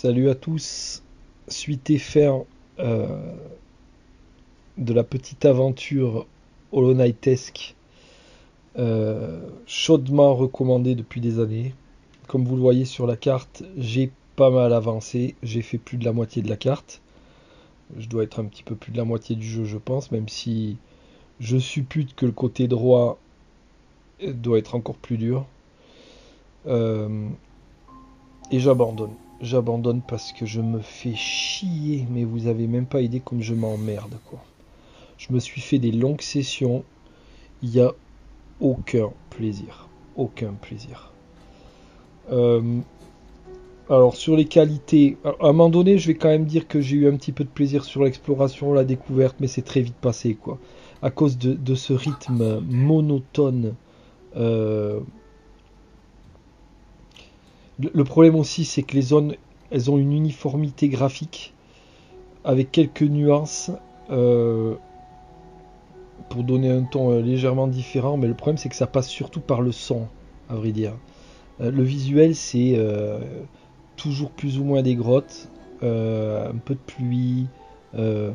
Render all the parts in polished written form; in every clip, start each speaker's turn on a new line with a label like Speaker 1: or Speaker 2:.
Speaker 1: Salut à tous. Suite et fin de la petite aventure Hollow Knight-esque, chaudement recommandée depuis des années. Comme vous le voyez sur la carte, j'ai pas mal avancé. J'ai fait plus de la moitié de la carte. Je dois être un petit peu plus de la moitié du jeu, je pense, même si je suppute que le côté droit doit être encore plus dur. Euh, et j'abandonne. J'abandonne parce que je me fais chier, mais vous avez même pas idée comme je m'emmerde, quoi. Je me suis fait des longues sessions, il n'y a aucun plaisir. Aucun plaisir. Euh, alors sur les qualités, à un moment donné, je vais quand même dire que j'ai eu un petit peu de plaisir sur l'exploration, la découverte, mais c'est très vite passé, quoi. À cause de ce rythme monotone. euh, le problème aussi, c'est que les zones, elles ont une uniformité graphique avec quelques nuances. Pour donner un ton légèrement différent, mais le problème c'est que ça passe surtout par le son, à vrai dire. Le visuel c'est toujours plus ou moins des grottes, un peu de pluie, euh,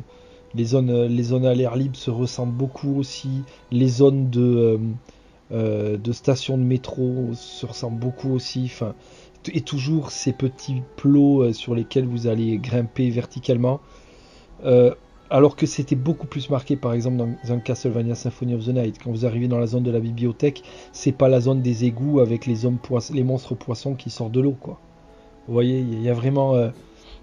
Speaker 1: les zones à l'air libre se ressentent beaucoup aussi, les zones de stations de métro se ressentent beaucoup aussi, enfin, et toujours ces petits plots sur lesquels vous allez grimper verticalement. Euh, alors que c'était beaucoup plus marqué, par exemple, dans un Castlevania Symphony of the Night. Quand vous arrivez dans la zone de la bibliothèque, c'est pas la zone des égouts avec les monstres poissons qui sortent de l'eau, quoi. Vous voyez, il y a vraiment,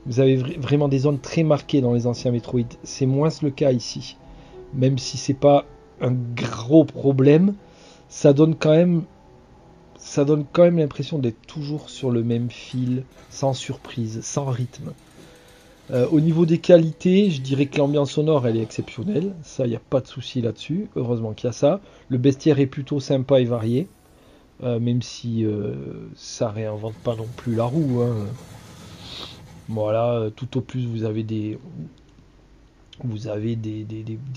Speaker 1: vous avez vraiment des zones très marquées dans les anciens Metroid. C'est moins le cas ici. Même si c'est pas un gros problème, ça donne quand même, ça donne quand même l'impression d'être toujours sur le même fil, sans surprise, sans rythme. Au niveau des qualités, je dirais que l'ambiance sonore elle est exceptionnelle, ça il n'y a pas de souci là-dessus, heureusement qu'il y a ça. Le bestiaire est plutôt sympa et varié, même si ça réinvente pas non plus la roue, hein. Voilà, tout au plus vous avez des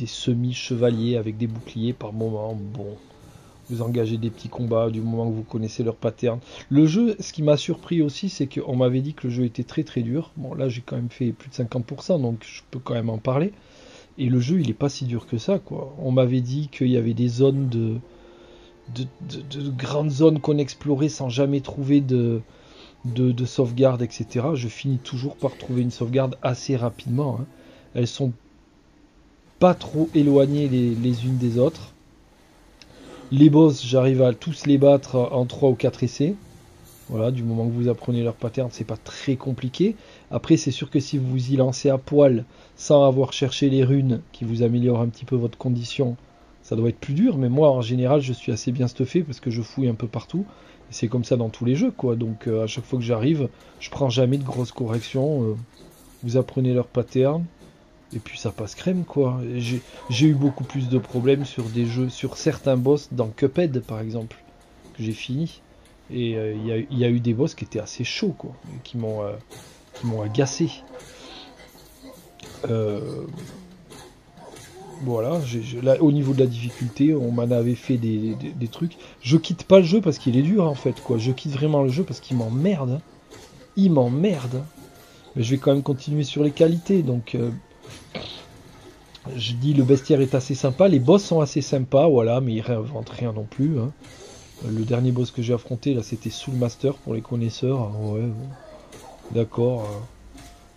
Speaker 1: semi-chevaliers avec des boucliers par moment. Bon, vous engagez des petits combats du moment que vous connaissez leur pattern. Le jeu, ce qui m'a surpris aussi, c'est qu'on m'avait dit que le jeu était très très dur. Bon, là j'ai quand même fait plus de 50%, donc je peux quand même en parler. Et le jeu, il est pas si dur que ça, quoi. On m'avait dit qu'il y avait des zones de grandes zones qu'on explorait sans jamais trouver de sauvegarde, etc. Je finis toujours par trouver une sauvegarde assez rapidement, hein. Elles sont pas trop éloignées les unes des autres. Les boss, j'arrive à tous les battre en 3 ou 4 essais. Voilà, du moment que vous apprenez leur pattern, c'est pas très compliqué. Après, c'est sûr que si vous vous y lancez à poil, sans avoir cherché les runes qui vous améliorent un petit peu votre condition, ça doit être plus dur. Mais moi, en général, je suis assez bien stuffé parce que je fouille un peu partout. Et c'est comme ça dans tous les jeux, quoi. Donc, à chaque fois que j'arrive, je prends jamais de grosses corrections. Vous apprenez leur pattern. Et puis ça passe crème, quoi. J'ai eu beaucoup plus de problèmes sur des jeux, sur certains boss dans Cuphead par exemple, que j'ai fini. Et il y a eu des boss qui étaient assez chauds, quoi, et qui m'ont agacé. Euh, voilà, là, au niveau de la difficulté, on m'en avait fait des trucs. Je quitte pas le jeu parce qu'il est dur en fait, quoi. Je quitte vraiment le jeu parce qu'il m'emmerde, hein. Il m'emmerde. Mais je vais quand même continuer sur les qualités, donc. Je dis le bestiaire est assez sympa, les boss sont assez sympas, voilà, mais ils réinventent rien non plus, hein. Le dernier boss que j'ai affronté là, c'était Soul Master pour les connaisseurs. Ah ouais, bon, d'accord.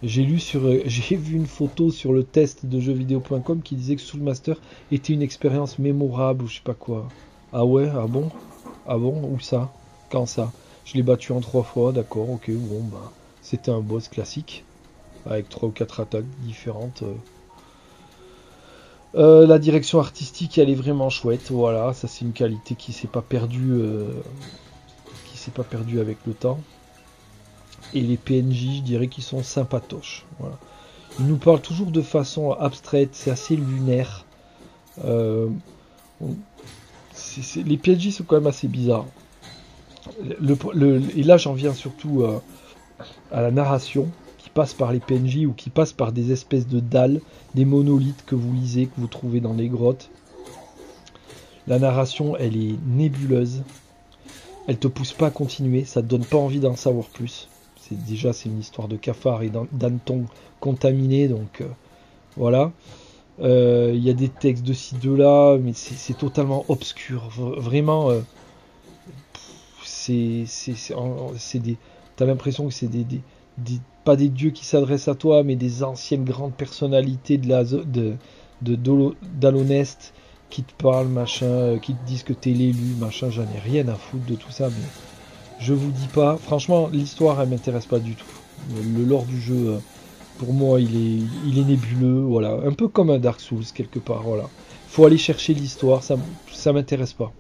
Speaker 1: J'ai vu une photo sur le test de jeuxvideo.com qui disait que Soul Master était une expérience mémorable ou je sais pas quoi. Ah ouais, ah bon, ah bon, où ça, quand ça? Je l'ai battu en 3 fois, d'accord, ok, bon bah, c'était un boss classique avec 3 ou 4 attaques différentes. La direction artistique, elle est vraiment chouette. Voilà, ça c'est une qualité qui s'est pas perdue avec le temps. Et les PNJ, je dirais qu'ils sont sympatoches. Voilà. Ils nous parlent toujours de façon abstraite, c'est assez lunaire. Euh, les PNJ sont quand même assez bizarres. Et là, j'en viens surtout à la narration qui passe par les PNJ ou qui passe par des espèces de dalles, des monolithes que vous lisez, que vous trouvez dans les grottes. La narration, elle est nébuleuse. Elle te pousse pas à continuer, ça te donne pas envie d'en savoir plus. c'est une histoire de cafard et d'hanneton contaminé, donc voilà. Il y a des textes de ci, de là, mais c'est totalement obscur. Vraiment, t'as l'impression que c'est pas des dieux qui s'adressent à toi, mais des anciennes grandes personnalités d'Alonest qui te parlent, machin, qui te disent que t'es l'élu, machin. J'en ai rien à foutre de tout ça, mais je vous dis pas. Franchement, l'histoire, elle m'intéresse pas du tout. Le lore du jeu, pour moi, il est nébuleux, voilà. Un peu comme un Dark Souls, quelque part, voilà. Faut aller chercher l'histoire, ça m'intéresse pas.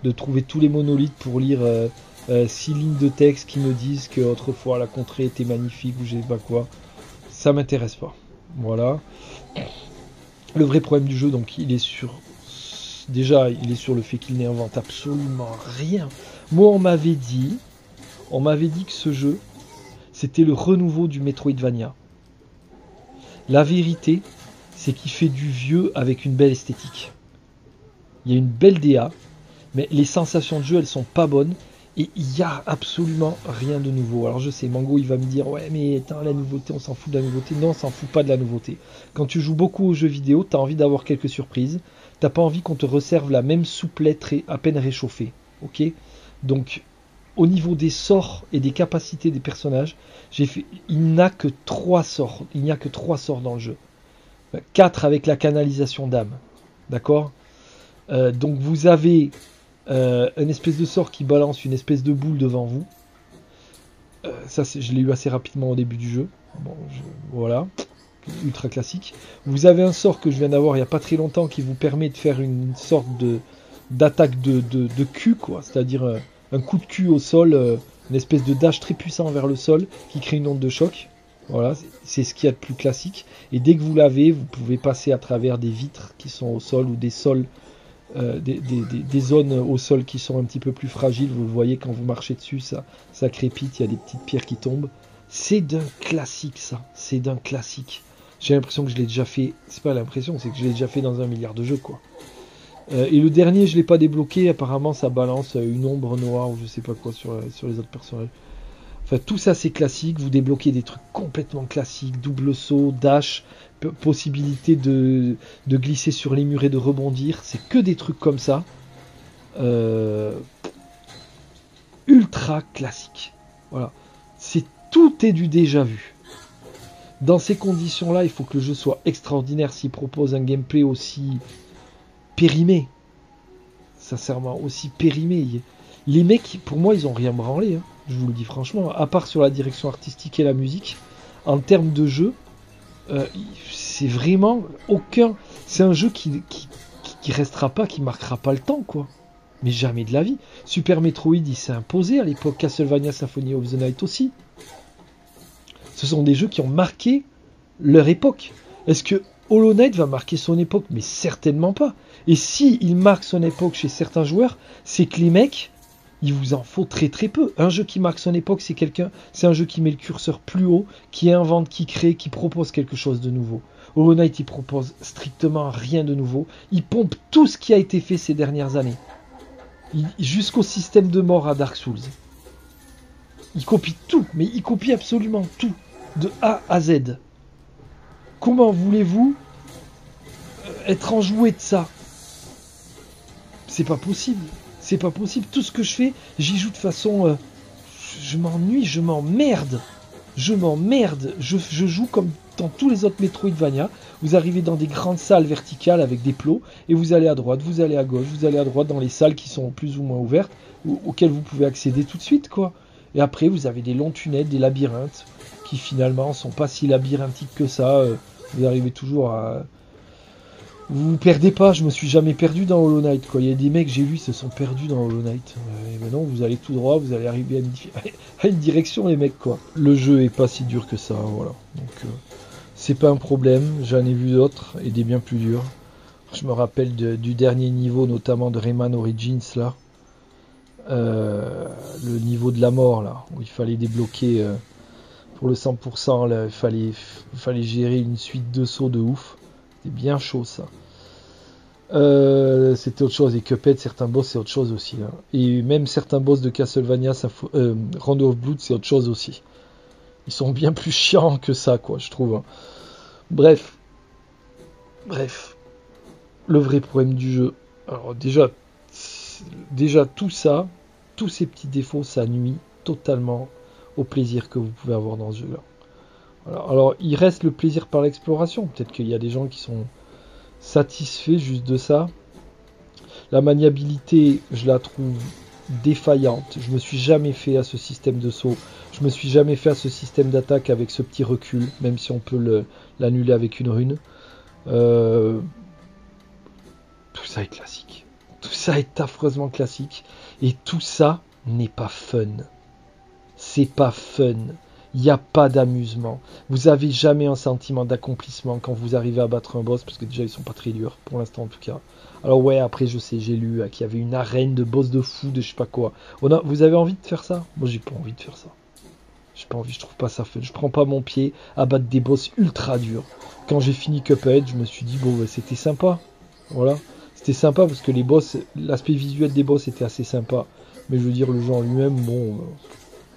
Speaker 1: De trouver tous les monolithes pour lire 6 lignes de texte qui me disent que autrefois la contrée était magnifique ou je sais pas quoi. Ça m'intéresse pas. Voilà. Le vrai problème du jeu, donc, il est sur le fait qu'il n'invente absolument rien. Moi, on m'avait dit que ce jeu, c'était le renouveau du Metroidvania. La vérité, c'est qu'il fait du vieux avec une belle esthétique. Il y a une belle DA, mais les sensations de jeu, elles sont pas bonnes. Et il n'y a absolument rien de nouveau. Alors je sais, Mango, il va me dire, ouais, mais attends, la nouveauté, on s'en fout de la nouveauté. Non, on s'en fout pas de la nouveauté. Quand tu joues beaucoup aux jeux vidéo, tu as envie d'avoir quelques surprises. T'as pas envie qu'on te resserve la même souplette à peine réchauffée. Ok ? Donc, au niveau des sorts et des capacités des personnages, il n'y a que 3 sorts. Il n'y a que 3 sorts dans le jeu. 4 avec la canalisation d'âme. D'accord ? Donc vous avez une espèce de sort qui balance une espèce de boule devant vous. Ça, je l'ai eu assez rapidement au début du jeu. Bon, voilà. Ultra classique. Vous avez un sort que je viens d'avoir il n'y a pas très longtemps qui vous permet de faire une sorte d'attaque de cul, quoi. C'est-à-dire un coup de cul au sol, une espèce de dash très puissant vers le sol qui crée une onde de choc. Voilà, c'est ce qu'il y a de plus classique. Et dès que vous l'avez, vous pouvez passer à travers des vitres qui sont au sol ou des sols, des zones au sol qui sont un petit peu plus fragiles. Vous le voyez quand vous marchez dessus, ça crépite, il y a des petites pierres qui tombent. C'est d'un classique, ça. C'est d'un classique. J'ai l'impression que je l'ai déjà fait. C'est pas l'impression, c'est que je l'ai déjà fait dans 1 milliard de jeux, quoi. Et le dernier, je l'ai pas débloqué. Apparemment, ça balance une ombre noire ou je sais pas quoi sur les autres personnages. Enfin, tout ça, c'est classique. Vous débloquez des trucs complètement classiques. Double saut, dash, possibilité de glisser sur les murs et de rebondir. C'est que des trucs comme ça. Ultra classique. Voilà. Tout est du déjà vu. Dans ces conditions-là, il faut que le jeu soit extraordinaire s'il propose un gameplay aussi périmé. Sincèrement, aussi périmé. Les mecs, pour moi, ils ont rien branlé. Hein. Je vous le dis franchement. À part sur la direction artistique et la musique, en termes de jeu, c'est vraiment aucun... C'est un jeu qui restera pas, qui marquera pas le temps, quoi. Mais jamais de la vie. Super Metroid, il s'est imposé à l'époque. Castlevania Symphony of the Night aussi. Ce sont des jeux qui ont marqué leur époque. Est-ce que Hollow Knight va marquer son époque? Mais certainement pas. Et si il marque son époque chez certains joueurs, c'est que les mecs, il vous en faut très très peu. Un jeu qui marque son époque, c'est un jeu qui met le curseur plus haut, qui invente, qui crée, qui propose quelque chose de nouveau. Hollow Knight, il propose strictement rien de nouveau. Il pompe tout ce qui a été fait ces dernières années. Jusqu'au système de mort à Dark Souls. Il copie tout, mais il copie absolument tout. De A à Z. Comment voulez-vous être enjoué de ça? C'est pas possible. C'est pas possible. Tout ce que je fais, j'y joue de façon... je m'ennuie, je m'emmerde. Je m'emmerde. Je joue comme dans tous les autres Metroidvania. Vous arrivez dans des grandes salles verticales avec des plots, et vous allez à droite, vous allez à gauche, vous allez à droite dans les salles qui sont plus ou moins ouvertes, auxquelles vous pouvez accéder tout de suite, quoi. Et après, vous avez des longs tunnels, des labyrinthes, qui finalement sont pas si labyrinthiques que ça. Vous arrivez toujours à... Vous vous perdez pas, je me suis jamais perdu dans Hollow Knight, quoi. Il y a des mecs, j'ai vu, se sont perdus dans Hollow Knight. Et ben non, vous allez tout droit, vous allez arriver à une direction, les mecs, quoi. Le jeu est pas si dur que ça, voilà. Donc, c'est pas un problème, j'en ai vu d'autres, et des bien plus durs. Je me rappelle du dernier niveau, notamment de Rayman Origins, là. Le niveau de la mort, là, où il fallait débloquer pour le 100%, là, il fallait gérer une suite de sauts de ouf. C'était bien chaud, ça. C'était autre chose. Et Cuphead, certains boss, c'est autre chose aussi. Hein. Et même certains boss de Castlevania, Rondo of Blood, c'est autre chose aussi. Ils sont bien plus chiants que ça, quoi, je trouve. Hein. Bref. Le vrai problème du jeu. Alors déjà tout ça, tous ces petits défauts, ça nuit totalement au plaisir que vous pouvez avoir dans ce jeu-là. Alors, il reste le plaisir par l'exploration. Peut-être qu'il y a des gens qui sont satisfaits juste de ça. La maniabilité, je la trouve défaillante. Je me suis jamais fait à ce système de saut. Je me suis jamais fait à ce système d'attaque avec ce petit recul, même si on peut l'annuler avec une rune. Tout ça est classique. Tout ça est affreusement classique. Et tout ça n'est pas fun. C'est pas fun. Il n'y a pas d'amusement. Vous avez jamais un sentiment d'accomplissement quand vous arrivez à battre un boss, parce que déjà ils sont pas très durs, pour l'instant en tout cas. Alors ouais, après je sais, j'ai lu qu'il y avait une arène de boss de fou, de je sais pas quoi. Vous avez envie de faire ça? Moi j'ai pas envie de faire ça. J'ai pas envie, je trouve pas ça fun. Je prends pas mon pied à battre des boss ultra durs. Quand j'ai fini Cuphead, je me suis dit bon, c'était sympa. Voilà. C'était sympa parce que les boss, l'aspect visuel des boss était assez sympa. Mais je veux dire, le jeu en lui-même, bon,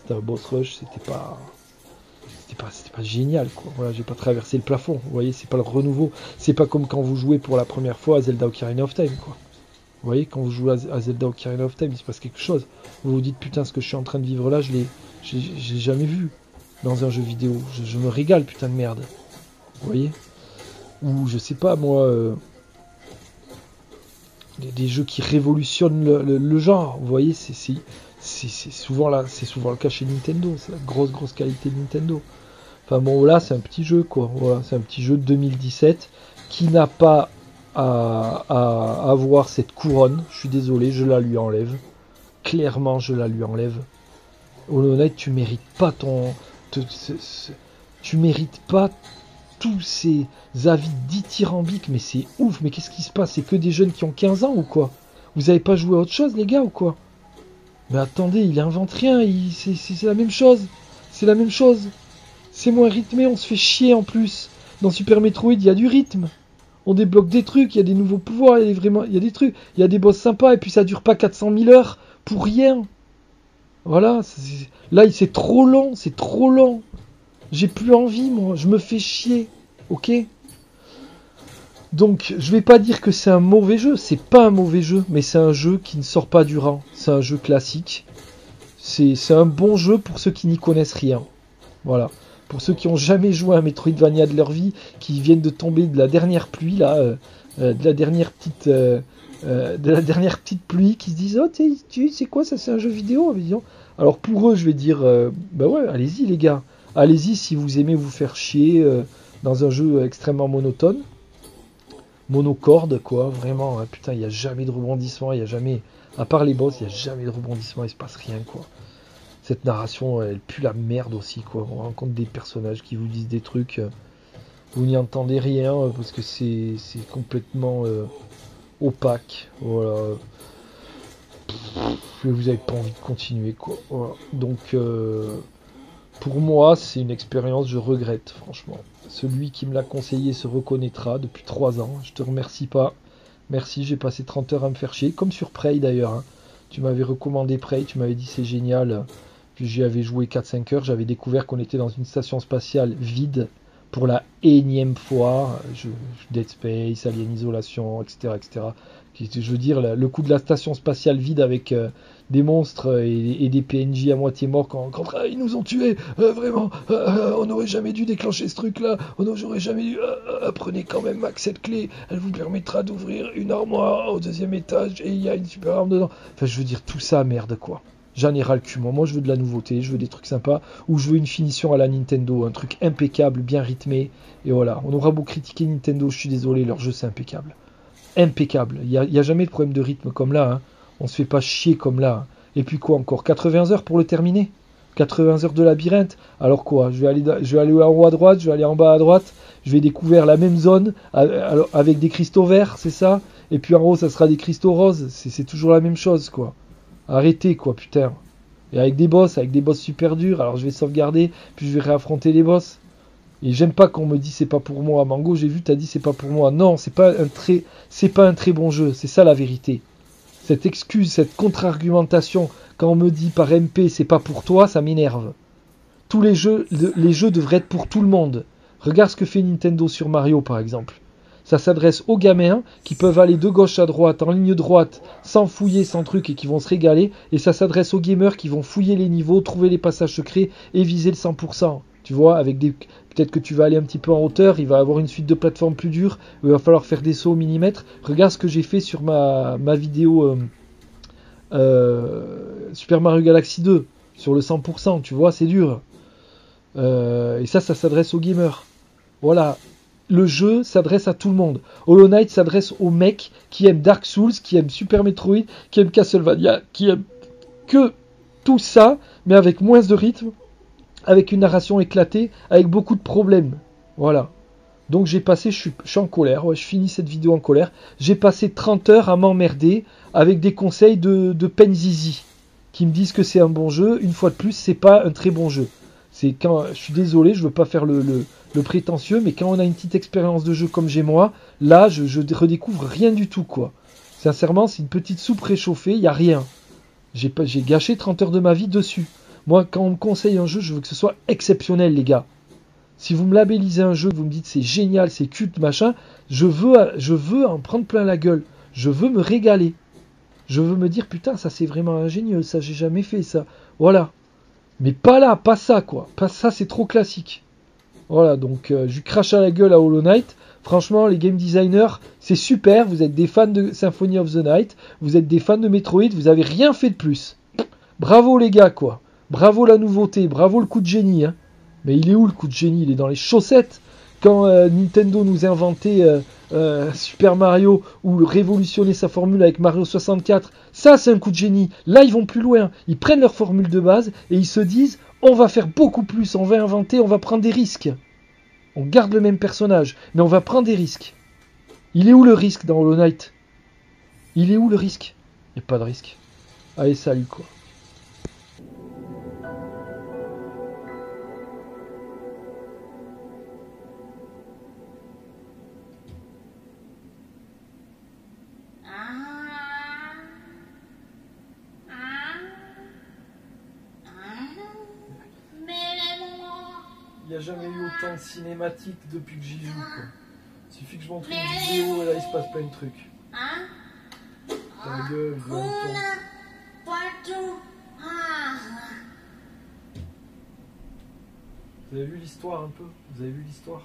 Speaker 1: c'était un boss rush, c'était pas génial, quoi. Voilà, j'ai pas traversé le plafond. Vous voyez, c'est pas le renouveau. C'est pas comme quand vous jouez pour la première fois à Zelda Ocarina of Time, quoi. Vous voyez, quand vous jouez à Zelda Ocarina of Time, il se passe quelque chose. Vous vous dites, putain, ce que je suis en train de vivre là, je l'ai jamais vu dans un jeu vidéo. Je me régale, putain de merde. Vous voyez? Ou, je sais pas, moi... des jeux qui révolutionnent le genre. Vous voyez, c'est souvent le cas chez Nintendo. C'est la grosse qualité de Nintendo. Enfin bon, là, c'est un petit jeu, quoi. Voilà, c'est un petit jeu de 2017 qui n'a pas à avoir cette couronne. Je suis désolé, je la lui enlève. Clairement, je la lui enlève. Hollow Knight, tu mérites pas tu mérites pas tous ces avis dithyrambiques, mais c'est ouf, mais qu'est-ce qui se passe? C'est que des jeunes qui ont 15 ans ou quoi? Vous avez pas joué à autre chose, les gars, ou quoi? Mais attendez, il invente rien, c'est la même chose. C'est la même chose. C'est moins rythmé, on se fait chier en plus. Dans Super Metroid, il y a du rythme. On débloque des trucs, il y a des nouveaux pouvoirs, il y a des trucs, il y a des boss sympas, et puis ça dure pas 400 000 heures pour rien. Voilà, là c'est trop long, c'est trop long. J'ai plus envie, moi, je me fais chier, ok? Donc, je vais pas dire que c'est un mauvais jeu, c'est pas un mauvais jeu, mais c'est un jeu qui ne sort pas du rang. C'est un jeu classique. C'est un bon jeu pour ceux qui n'y connaissent rien. Voilà. Pour ceux qui ont jamais joué à un Metroidvania de leur vie, qui viennent de tomber de la dernière pluie, là, de la dernière petite pluie, qui se disent, oh, c'est quoi ça, c'est un jeu vidéo? Alors pour eux, je vais dire, bah ouais, allez-y les gars. Allez-y si vous aimez vous faire chier dans un jeu extrêmement monotone. Monocorde, quoi, vraiment. Hein, putain, il n'y a jamais de rebondissement, il n'y a jamais... À part les boss, il n'y a jamais de rebondissement, il se passe rien, quoi. Cette narration, elle pue la merde aussi, quoi. On rencontre des personnages qui vous disent des trucs, vous n'y entendez rien, parce que c'est complètement opaque, voilà. Vous n'avez pas envie de continuer, quoi. Voilà. Donc... pour moi, c'est une expérience, je regrette, franchement. Celui qui me l'a conseillé se reconnaîtra depuis 3 ans. Je te remercie pas. Merci, j'ai passé 30 heures à me faire chier, comme sur Prey d'ailleurs. Hein. Tu m'avais recommandé Prey, tu m'avais dit c'est génial. Puis j'y avais joué 4-5 heures, j'avais découvert qu'on était dans une station spatiale vide pour la énième fois. Dead Space, Alien Isolation, etc. Je veux dire, le coup de la station spatiale vide avec des monstres et des PNJ à moitié morts quand ils nous ont tués, vraiment, on n'aurait jamais dû déclencher ce truc-là, on n'aurait jamais dû... prenez quand même Max cette clé, elle vous permettra d'ouvrir une armoire au 2e étage et il y a une super arme dedans. Enfin, je veux dire, tout ça, merde, quoi. J'en ai ras le cul, moi je veux de la nouveauté, je veux des trucs sympas, ou je veux une finition à la Nintendo, un truc impeccable, bien rythmé, et voilà. On aura beau critiquer Nintendo, je suis désolé, leur jeu c'est impeccable. Impeccable, il n'y a jamais de problème de rythme comme là, hein. On se fait pas chier comme là. Hein. Et puis quoi encore, 80 heures pour le terminer? 80 heures de labyrinthe? Alors quoi, je vais aller en haut à droite, je vais aller en bas à droite, je vais découvrir la même zone avec des cristaux verts, c'est ça? Et puis en haut ça sera des cristaux roses, c'est toujours la même chose quoi. Arrêtez quoi, putain. Et avec des boss super durs, alors je vais sauvegarder, puis je vais réaffronter les boss. Et j'aime pas qu'on me dise c'est pas pour moi. Mango, j'ai vu, t'as dit c'est pas pour moi. Non, c'est pas un très bon jeu, c'est ça la vérité. Cette excuse, cette contre-argumentation, quand on me dit par MP c'est pas pour toi, ça m'énerve. tous les jeux devraient être pour tout le monde. Regarde ce que fait Nintendo sur Mario, par exemple. Ça s'adresse aux gamins qui peuvent aller de gauche à droite, en ligne droite, sans fouiller, sans truc, et qui vont se régaler. Et ça s'adresse aux gamers qui vont fouiller les niveaux, trouver les passages secrets et viser le 100%. Tu vois, avec des... Peut-être que tu vas aller un petit peu en hauteur, il va avoir une suite de plateformes plus dures, il va falloir faire des sauts au millimètre. Regarde ce que j'ai fait sur ma vidéo Super Mario Galaxy 2, sur le 100%, tu vois, c'est dur. Et ça s'adresse aux gamers. Voilà, le jeu s'adresse à tout le monde. Hollow Knight s'adresse aux mecs qui aiment Dark Souls, qui aiment Super Metroid, qui aiment Castlevania, qui aiment que tout ça, mais avec moins de rythme, avec une narration éclatée, avec beaucoup de problèmes. Voilà. Donc j'ai passé, je suis en colère, ouais, je finis cette vidéo en colère. J'ai passé 30 heures à m'emmerder avec des conseils de Penzizi qui me disent que c'est un bon jeu. Une fois de plus, c'est pas un très bon jeu. C'est quand, je suis désolé, je veux pas faire le prétentieux, mais quand on a une petite expérience de jeu comme j'ai moi, là, je redécouvre rien du tout, quoi. Sincèrement, c'est une petite soupe réchauffée, il y a rien. J'ai gâché 30 heures de ma vie dessus. Moi, quand on me conseille un jeu, je veux que ce soit exceptionnel, les gars. Si vous me labellisez un jeu, vous me dites c'est génial, c'est culte, machin, je veux en prendre plein la gueule. Je veux me régaler. Je veux me dire, putain, ça c'est vraiment ingénieux, ça j'ai jamais fait ça. Voilà. Mais pas là, pas ça, quoi. Pas ça, c'est trop classique. Voilà, donc je lui crache à la gueule à Hollow Knight. Franchement, les game designers, c'est super. Vous êtes des fans de Symphony of the Night, vous êtes des fans de Metroid, vous avez rien fait de plus. Bravo les gars, quoi. Bravo la nouveauté, bravo le coup de génie, hein. Mais il est où le coup de génie? Il est dans les chaussettes. Quand Nintendo nous a inventé Super Mario ou révolutionné sa formule avec Mario 64, ça c'est un coup de génie. Là ils vont plus loin. Ils prennent leur formule de base et ils se disent on va faire beaucoup plus, on va inventer, on va prendre des risques. On garde le même personnage, mais on va prendre des risques. Il est où le risque dans Hollow Knight? Il est où le risque? Il n'y a pas de risque. Allez, salut quoi. Il n'y a jamais eu autant de cinématiques depuis que j'y joue, quoi. Il suffit que je montre une vidéo et là il se passe plein de trucs. Ta gueule, vous avez vu l'histoire un peu? Vous avez vu l'histoire?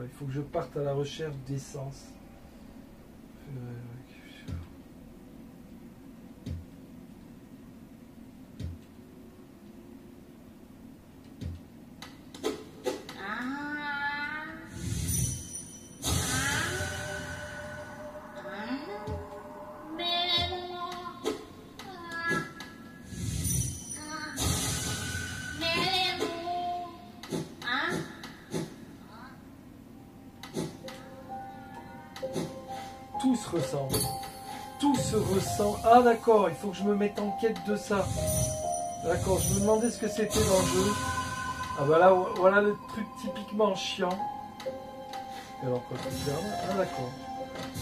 Speaker 1: Il faut que je parte à la recherche d'essence. Tout se ressemble. Tout se ressent. Ah d'accord, il faut que je me mette en quête de ça. D'accord, je me demandais ce que c'était dans le jeu. Ah bah là, voilà le truc typiquement chiant. Et alors quoi, tu fermes? Ah d'accord.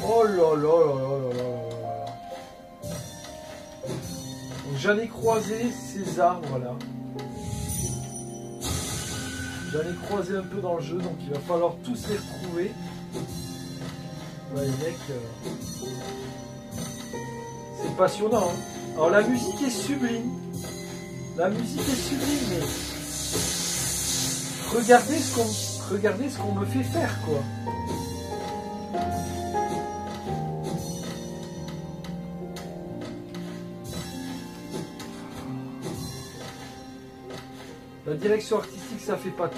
Speaker 1: Oh là là là là là là là. Donc j'allais croiser ces arbres là. J'allais croiser un peu dans le jeu, donc il va falloir tous les retrouver. Ouais, les mecs, c'est passionnant. Hein. Alors la musique est sublime. La musique est sublime, mais regardez ce qu'on me fait faire, quoi. La direction artistique, ça fait pas tout.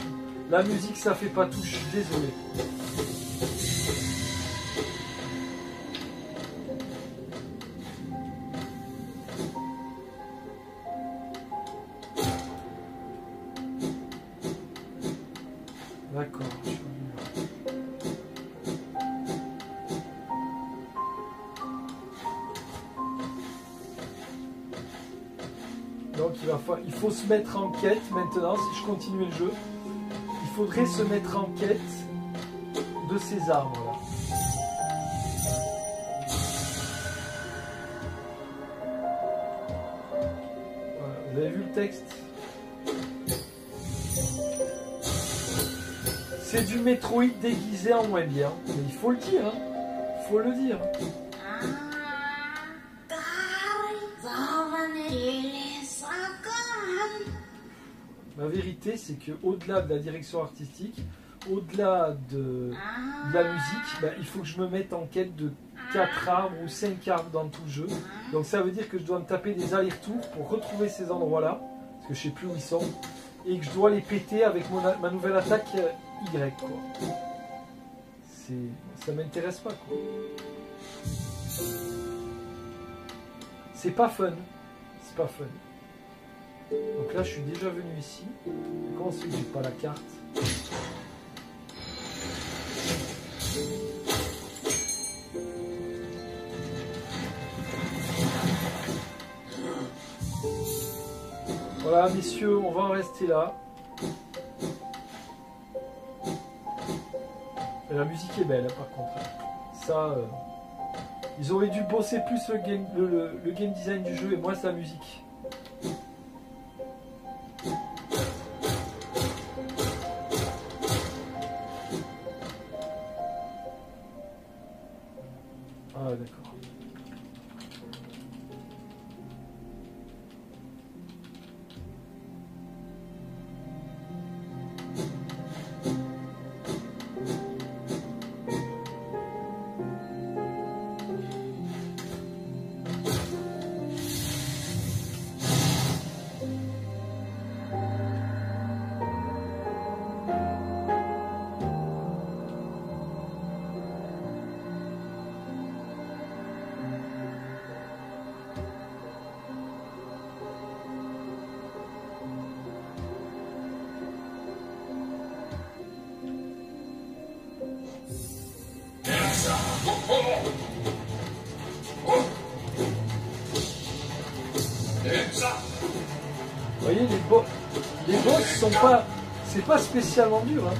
Speaker 1: La musique, ça fait pas tout. Je suis désolé. D'accord. Donc il va il faut se mettre en quête maintenant. Si je continue le jeu, il faudrait se mettre en quête de ces arbres-là. Voilà, vous avez vu le texte? C'est du Metroid déguisé en moins bien. Mais il faut le dire, hein. Il faut le dire. La vérité, c'est que au-delà de la direction artistique, au-delà de la musique, ben, il faut que je me mette en quête de 4 arbres ou 5 arbres dans tout le jeu. Donc ça veut dire que je dois me taper des allers-retours pour retrouver ces endroits-là, parce que je sais plus où ils sont, et que je dois les péter avec ma nouvelle attaque Y, quoi. Ça m'intéresse pas, quoi. C'est pas fun. C'est pas fun. Donc là, je suis déjà venu ici. Comment c'est que j'ai pas la carte? Voilà, messieurs, on va en rester là. Et la musique est belle, hein, par contre. Ça, ils auraient dû bosser plus le game design du jeu et moins sa musique. Ah, d'accord. Vous voyez, les boss sont pas... C'est pas spécialement dur, hein.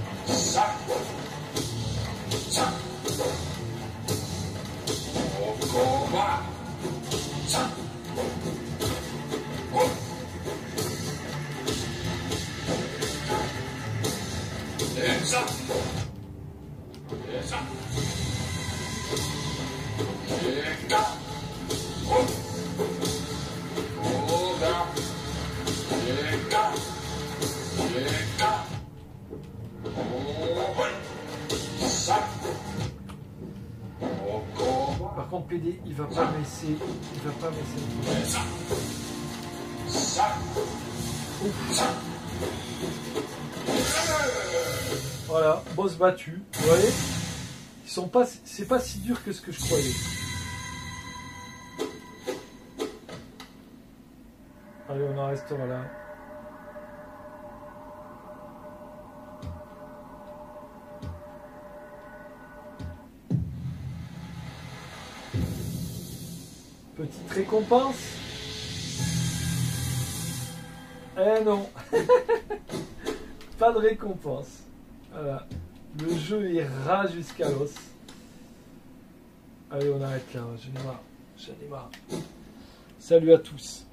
Speaker 1: Par contre, PD, il va pas me laisser. Il va pas me laisser. Ouf. Voilà, boss battu. Vous voyez, ils sont pas. C'est pas si dur que ce que je croyais. Allez, on en restera là. Petite récompense. Eh non. Pas de récompense. Voilà. Le jeu est ras jusqu'à l'os. Allez, on arrête là. J'en ai marre. J'en ai marre. Salut à tous.